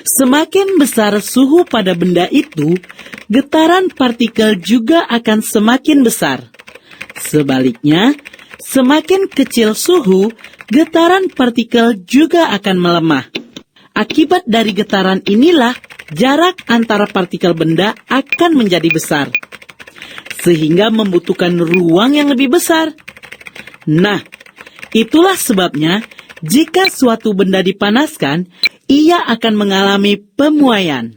Semakin besar suhu pada benda itu, getaran partikel juga akan semakin besar. Sebaliknya, semakin kecil suhu, getaran partikel juga akan melemah. Akibat dari getaran inilah, jarak antara partikel benda akan menjadi besar, sehingga membutuhkan ruang yang lebih besar. Nah, itulah sebabnya jika suatu benda dipanaskan, ia akan mengalami pemuaian.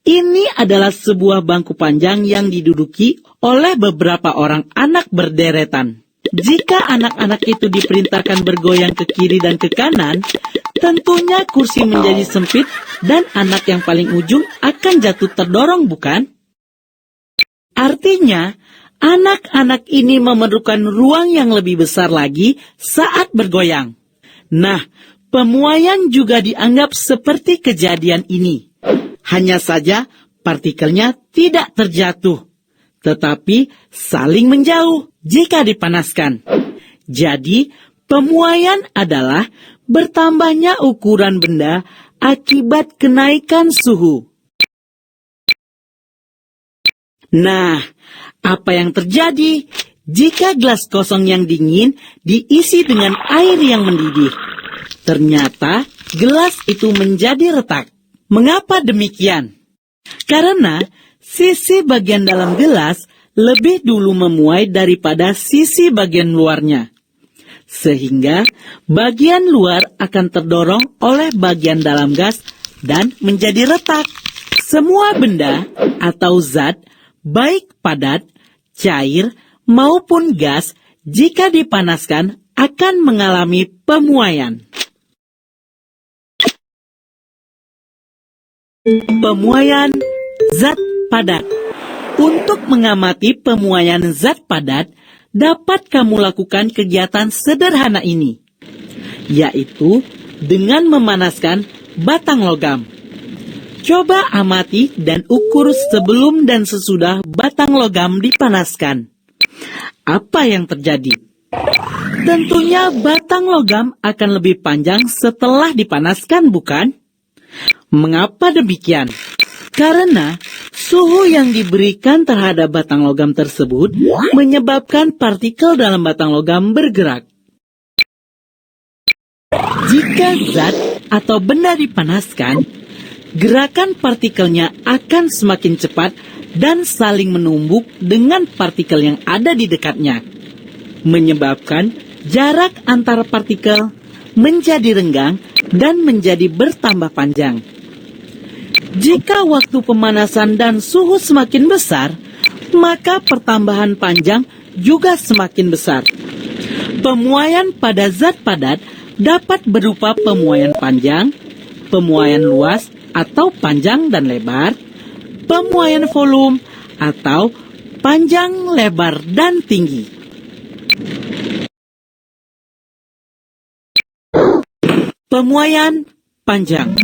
Ini adalah sebuah bangku panjang yang diduduki oleh beberapa orang anak berderetan. Jika anak-anak itu diperintahkan bergoyang ke kiri dan ke kanan, tentunya kursi menjadi sempit dan anak yang paling ujung akan jatuh terdorong, bukan? Artinya, anak-anak ini memerlukan ruang yang lebih besar lagi saat bergoyang. Nah, pemuaian juga dianggap seperti kejadian ini. Hanya saja partikelnya tidak terjatuh, tetapi saling menjauh jika dipanaskan. Jadi, pemuaian adalah bertambahnya ukuran benda akibat kenaikan suhu. Nah, apa yang terjadi jika gelas kosong yang dingin diisi dengan air yang mendidih? Ternyata gelas itu menjadi retak. Mengapa demikian? Karena sisi bagian dalam gelas lebih dulu memuai daripada sisi bagian luarnya. Sehingga bagian luar akan terdorong oleh bagian dalam gas dan menjadi retak. Semua benda atau zat, baik padat, cair, maupun gas, jika dipanaskan akan mengalami pemuaian. Pemuaian zat padat. Untuk mengamati pemuaian zat padat, dapat kamu lakukan kegiatan sederhana ini, yaitu dengan memanaskan batang logam. Coba amati dan ukur sebelum dan sesudah batang logam dipanaskan. Apa yang terjadi? Tentunya batang logam akan lebih panjang setelah dipanaskan, bukan? Mengapa demikian? Karena suhu yang diberikan terhadap batang logam tersebut menyebabkan partikel dalam batang logam bergerak. Jika zat atau benda dipanaskan, gerakan partikelnya akan semakin cepat dan saling menumbuk dengan partikel yang ada di dekatnya, menyebabkan jarak antara partikel menjadi renggang dan menjadi bertambah panjang. Jika waktu pemanasan dan suhu semakin besar, maka pertambahan panjang juga semakin besar. Pemuaian pada zat padat dapat berupa pemuaian panjang, pemuaian luas atau panjang dan lebar, pemuaian volume atau panjang, lebar, dan tinggi. Pemuaian panjang.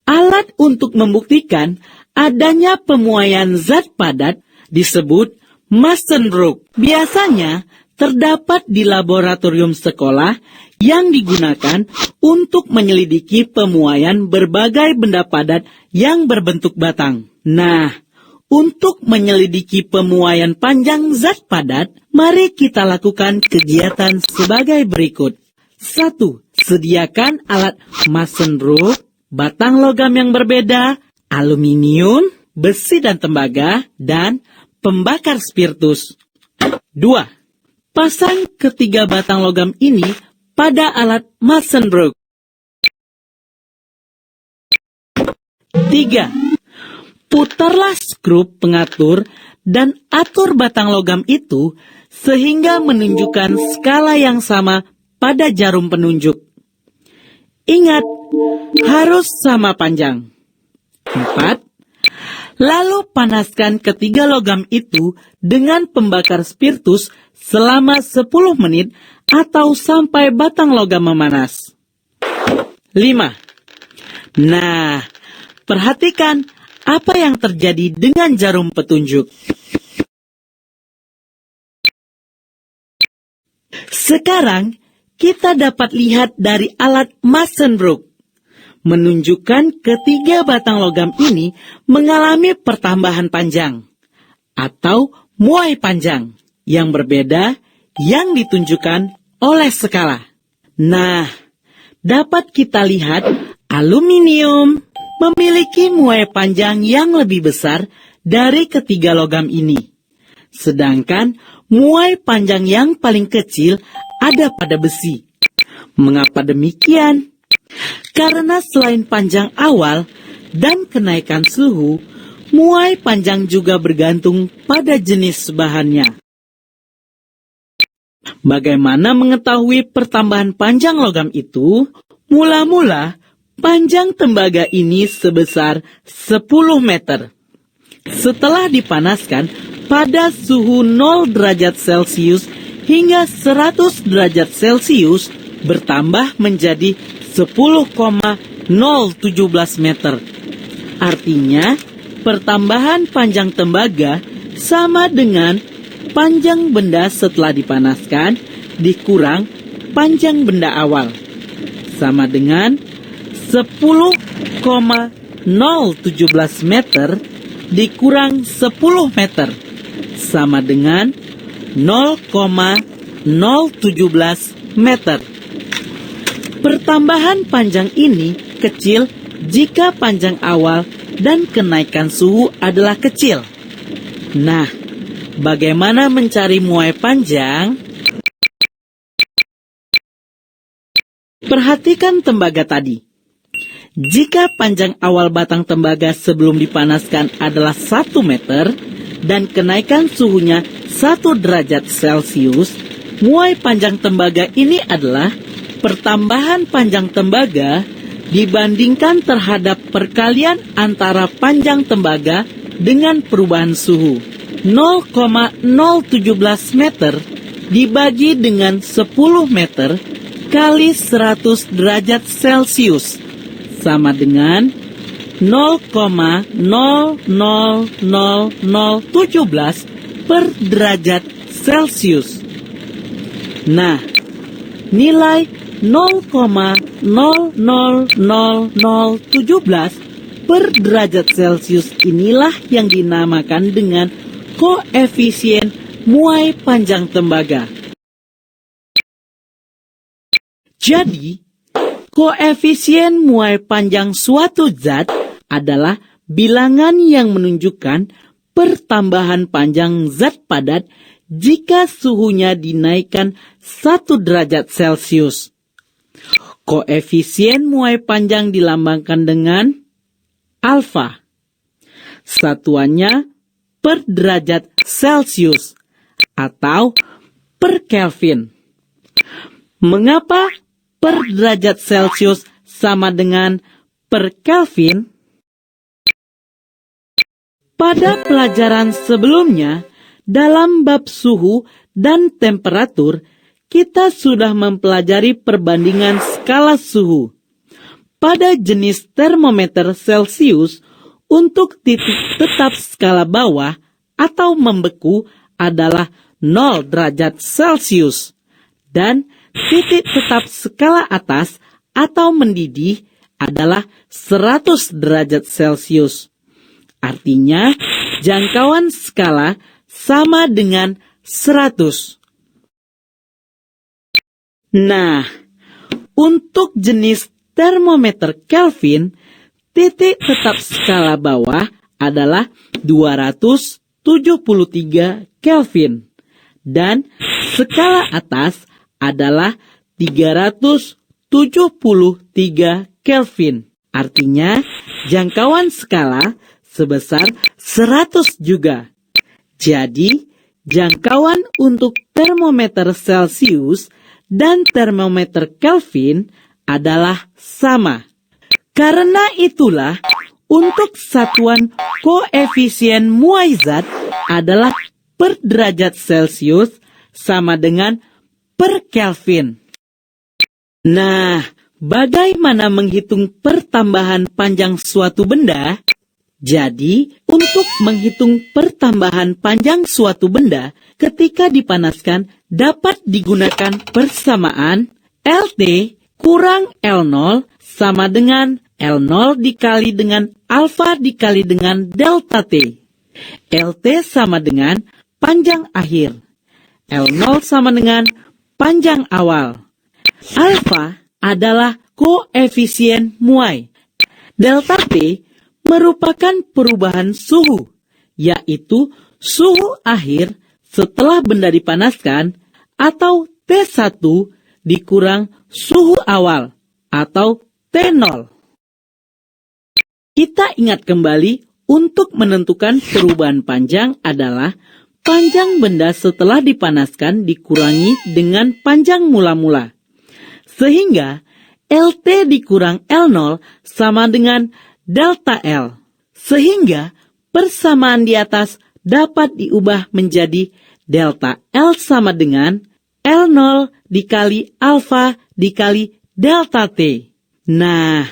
Alat untuk membuktikan adanya pemuaian zat padat disebut Massenburg. Biasanya terdapat di laboratorium sekolah yang digunakan untuk menyelidiki pemuaian berbagai benda padat yang berbentuk batang. Nah, untuk menyelidiki pemuaian panjang zat padat, mari kita lakukan kegiatan sebagai berikut. 1. Sediakan alat Massenburg, batang logam yang berbeda, aluminium, besi dan tembaga, dan pembakar spiritus. 2. Pasang ketiga batang logam ini pada alat Massenburg. 3. Putarlah skrup pengatur dan atur batang logam itu sehingga menunjukkan skala yang sama pada jarum penunjuk. Ingat, harus sama panjang. 4. Lalu panaskan ketiga logam itu dengan pembakar spiritus selama 10 menit atau sampai batang logam memanas. 5. Nah, perhatikan apa yang terjadi dengan jarum petunjuk. Sekarang, kita dapat lihat dari alat Massenbrook, menunjukkan ketiga batang logam ini mengalami pertambahan panjang atau muai panjang yang berbeda yang ditunjukkan oleh skala. Nah, dapat kita lihat aluminium memiliki muai panjang yang lebih besar dari ketiga logam ini. Sedangkan muai panjang yang paling kecil ada pada besi. Mengapa demikian? Karena selain panjang awal dan kenaikan suhu, muai panjang juga bergantung pada jenis bahannya. Bagaimana mengetahui pertambahan panjang logam itu? Mula-mula, panjang tembaga ini sebesar 10 meter. Setelah dipanaskan pada suhu 0 derajat Celcius hingga 100 derajat Celcius, bertambah menjadi 10,017 meter. Artinya, pertambahan panjang tembaga sama dengan panjang benda setelah dipanaskan dikurang panjang benda awal, sama dengan 10,017 meter dikurang 10 meter, sama dengan 0,017 meter. Pertambahan panjang ini kecil jika panjang awal dan kenaikan suhu adalah kecil. Nah, bagaimana mencari muai panjang? Perhatikan tembaga tadi. Jika panjang awal batang tembaga sebelum dipanaskan adalah 1 meter dan kenaikan suhunya 1 derajat Celcius, muai panjang tembaga ini adalah pertambahan panjang tembaga dibandingkan terhadap perkalian antara panjang tembaga dengan perubahan suhu. 0,017 meter dibagi dengan 10 meter kali 100 derajat Celcius sama dengan 0,00017 per derajat Celcius. Nah, nilai 0,00017 per derajat Celcius inilah yang dinamakan dengan koefisien muai panjang tembaga. Jadi, koefisien muai panjang suatu zat adalah bilangan yang menunjukkan pertambahan panjang zat padat jika suhunya dinaikkan 1 derajat Celcius. Koefisien muai panjang dilambangkan dengan alfa. Satuannya per derajat Celcius atau per Kelvin. Mengapa per derajat Celcius sama dengan per Kelvin? Pada pelajaran sebelumnya, dalam bab suhu dan temperatur, kita sudah mempelajari perbandingan skala suhu. Pada jenis termometer Celcius, untuk titik tetap skala bawah atau membeku adalah 0 derajat Celcius. Dan titik tetap skala atas atau mendidih adalah 100 derajat Celcius. Artinya, jangkauan skala sama dengan 100. Nah, untuk jenis termometer Kelvin, titik tetap skala bawah adalah 273 Kelvin dan skala atas adalah 373 Kelvin. Artinya, jangkauan skala sebesar 100 juga. Jadi, jangkauan untuk termometer Celcius dan termometer Kelvin adalah sama. Karena itulah, untuk satuan koefisien muai zat adalah per derajat Celcius sama dengan per Kelvin. Nah, bagaimana menghitung pertambahan panjang suatu benda? Jadi, untuk menghitung pertambahan panjang suatu benda ketika dipanaskan dapat digunakan persamaan, LT kurang L0 sama dengan L0 dikali dengan alfa dikali dengan delta T. LT sama dengan panjang akhir. L0 sama dengan panjang awal. Alfa adalah koefisien muai. Delta T merupakan perubahan suhu, yaitu suhu akhir setelah benda dipanaskan atau T1 dikurang suhu awal atau T0. Kita ingat kembali untuk menentukan perubahan panjang adalah panjang benda setelah dipanaskan dikurangi dengan panjang mula-mula. Sehingga LT dikurang L0 sama dengan delta L. Sehingga persamaan di atas dapat diubah menjadi delta L sama dengan L0 dikali alfa dikali delta T. Nah,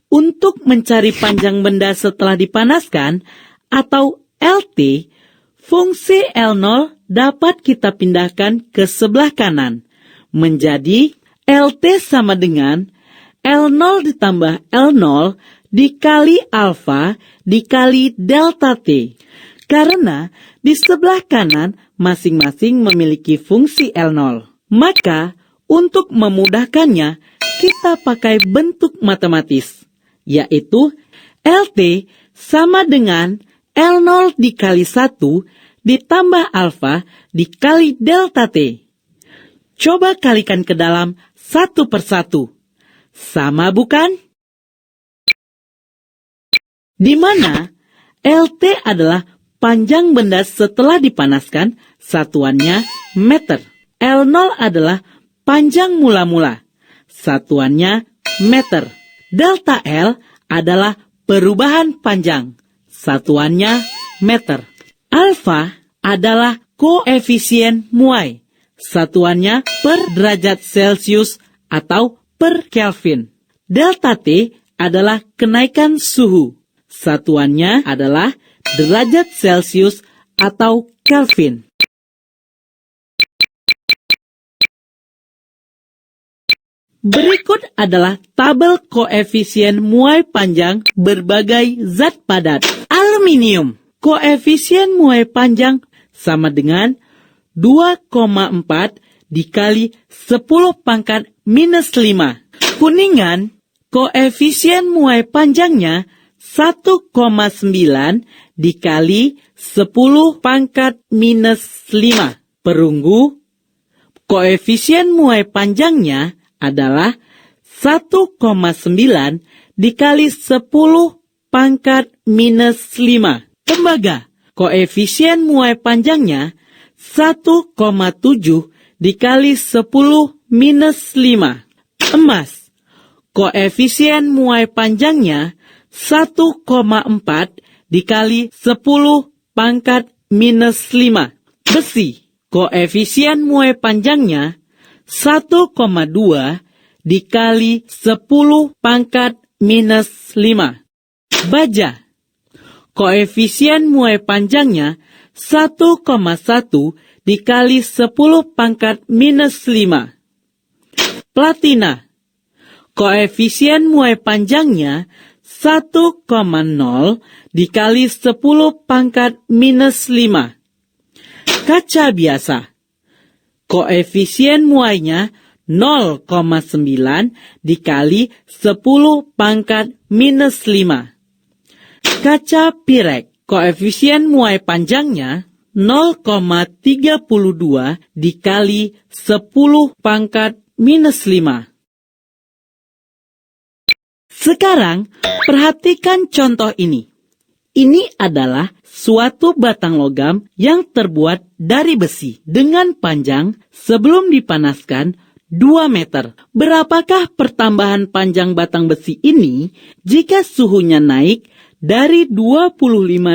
untuk mencari panjang benda setelah dipanaskan atau LT, fungsi L0 dapat kita pindahkan ke sebelah kanan menjadi LT sama dengan L0 ditambah L0 dikali alfa dikali delta T. Karena di sebelah kanan masing-masing memiliki fungsi L0. Maka untuk memudahkannya kita pakai bentuk matematis, yaitu LT sama dengan L0 dikali 1 ditambah alfa dikali delta T. Coba kalikan ke dalam satu persatu. Sama bukan? Di mana LT adalah panjang benda setelah dipanaskan, satuannya meter. L0 adalah panjang mula-mula, satuannya meter. Delta L adalah perubahan panjang, satuannya meter. Alfa adalah koefisien muai, satuannya per derajat Celcius atau per Kelvin. Delta T adalah kenaikan suhu, satuannya adalah derajat Celcius atau Kelvin. Berikut adalah tabel koefisien muai panjang berbagai zat padat. Aluminium, koefisien muai panjang sama dengan 2,4 dikali 10 pangkat minus 5. Kuningan, koefisien muai panjangnya 1,9 dikali 10 pangkat minus 5. Perunggu, koefisien muai panjangnya adalah 1,9 dikali 10 pangkat minus 5. Tembaga, koefisien muai panjangnya 1,7 dikali 10 minus 5. Emas, koefisien muai panjangnya 1,4 dikali 10 pangkat minus 5. Besi, koefisien muai panjangnya 1,2 dikali 10 pangkat minus 5. Baja, koefisien muai panjangnya 1,1 dikali 10 pangkat minus 5. Platina, koefisien muai panjangnya 1,0 dikali 10 pangkat minus 5. Kaca biasa, koefisien muainya 0,9 dikali 10 pangkat minus 5. Kaca pirek, koefisien muai panjangnya 0,32 dikali 10 pangkat minus 5. Sekarang, perhatikan contoh ini. Ini adalah suatu batang logam yang terbuat dari besi dengan panjang sebelum dipanaskan 2 meter. Berapakah pertambahan panjang batang besi ini jika suhunya naik dari 25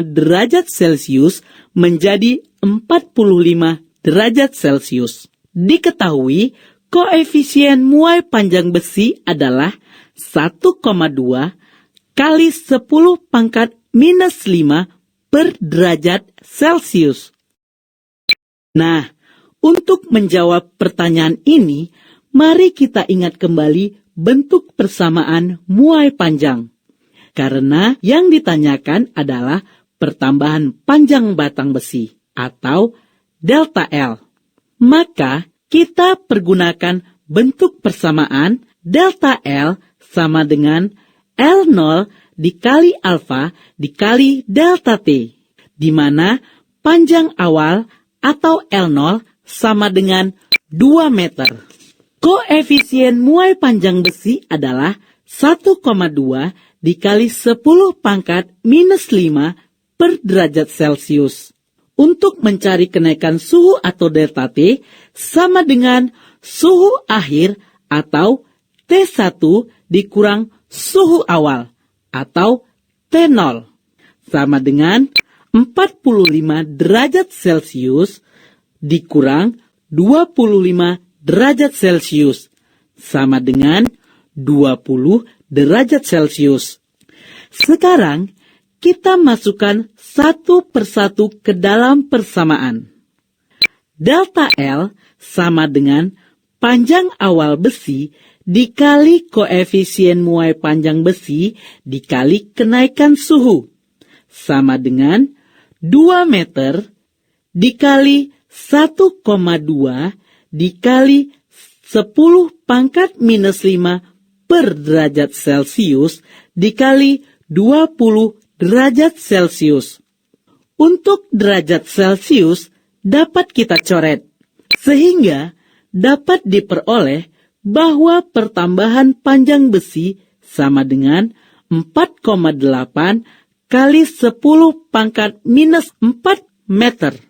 derajat Celcius menjadi 45 derajat Celcius? Diketahui koefisien muai panjang besi adalah 1,2 kali 10 pangkat minus 5 per derajat Celcius. Nah, untuk menjawab pertanyaan ini, mari kita ingat kembali bentuk persamaan muai panjang. Karena yang ditanyakan adalah pertambahan panjang batang besi atau delta L. Maka kita pergunakan bentuk persamaan delta L sama dengan L0 dikali alfa dikali delta T, di mana panjang awal atau L0 sama dengan 2 meter. Koefisien muai panjang besi adalah 1,2 dikali 10 pangkat minus 5 per derajat Celcius. Untuk mencari kenaikan suhu atau delta T sama dengan suhu akhir atau T1 dikurang suhu awal atau T0 sama dengan 45 derajat Celcius dikurang 25 derajat Celcius sama dengan 20 derajat Celcius. Sekarang kita masukkan satu persatu ke dalam persamaan. Delta L sama dengan panjang awal besi dikali koefisien muai panjang besi dikali kenaikan suhu sama dengan 2 meter dikali 1,2 dikali 10 pangkat minus 5 per derajat Celcius dikali 20 derajat Celcius. Untuk derajat Celcius dapat kita coret, sehingga dapat diperoleh bahwa pertambahan panjang besi sama dengan 4,8 kali 10 pangkat minus 4 meter.